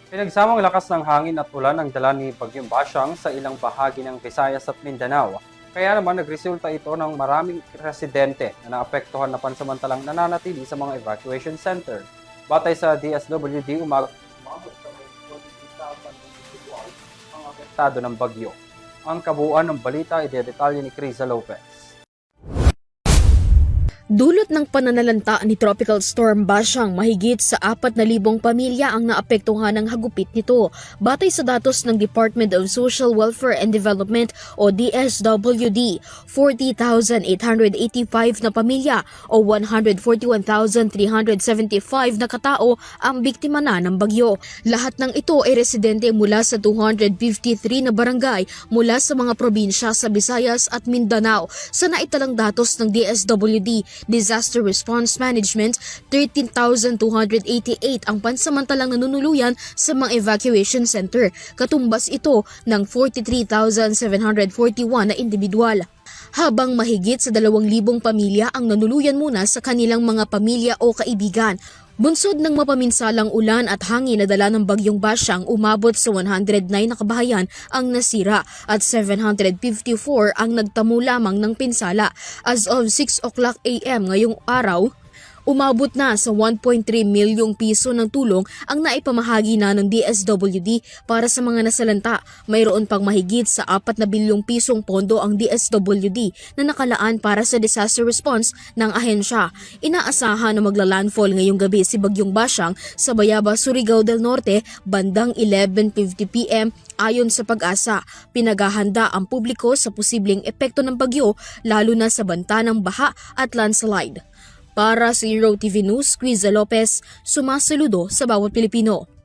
Pinagsamang lakas ng hangin at ulan ang dala ni Bagyong Basyang sa ilang bahagi ng Visayas at Mindanao. Kaya naman nagresulta ito ng maraming residente na naapektuhan na pansamantalang nananatili sa mga evacuation center. Batay sa DSWD, umabot sa may 23,000 individual ang apektado ng bagyo. Ang kabuuan ng balita ay detalye ni Criza Lopez. Dulot ng pananalanta ni Tropical Storm Basyang, mahigit sa 4,000 pamilya ang naapektuhan ng hagupit nito. Batay sa datos ng Department of Social Welfare and Development o DSWD, 40,885 na pamilya o 141,375 na katao ang biktima na ng bagyo. Lahat ng ito ay residente mula sa 253 na barangay mula sa mga probinsya sa Visayas at Mindanao. Sa naitalang datos ng DSWD, Disaster Response Management, 13,288 ang pansamantalang nanunuluyan sa mga evacuation center. Katumbas ito ng 43,741 na individual. Habang mahigit sa 2,000 pamilya ang nanuluyan muna sa kanilang mga pamilya o kaibigan. Bunsod ng mapaminsalang ulan at hangin na dala ng Bagyong Basyang, umabot sa 109 na kabahayan ang nasira at 754 ang nagtamo lamang ng pinsala. As of 6 o'clock AM ngayong araw, umabot na sa 1.3 milyong piso ng tulong ang naipamahagi na ng DSWD para sa mga nasalanta. Mayroon pang mahigit sa 4 na bilyong pisong pondo ang DSWD na nakalaan para sa disaster response ng ahensya. Inaasahan na maglalandfall ngayong gabi si Bagyong Basyang sa Bayaba, Surigao del Norte bandang 11:50 PM. Ayon sa Pag-asa, pinaghahanda ang publiko sa posibleng epekto ng bagyo lalo na sa banta ng baha at landslide. Para sa Euro TV News, Criza Lopez, sumasaludo sa bawat Pilipino.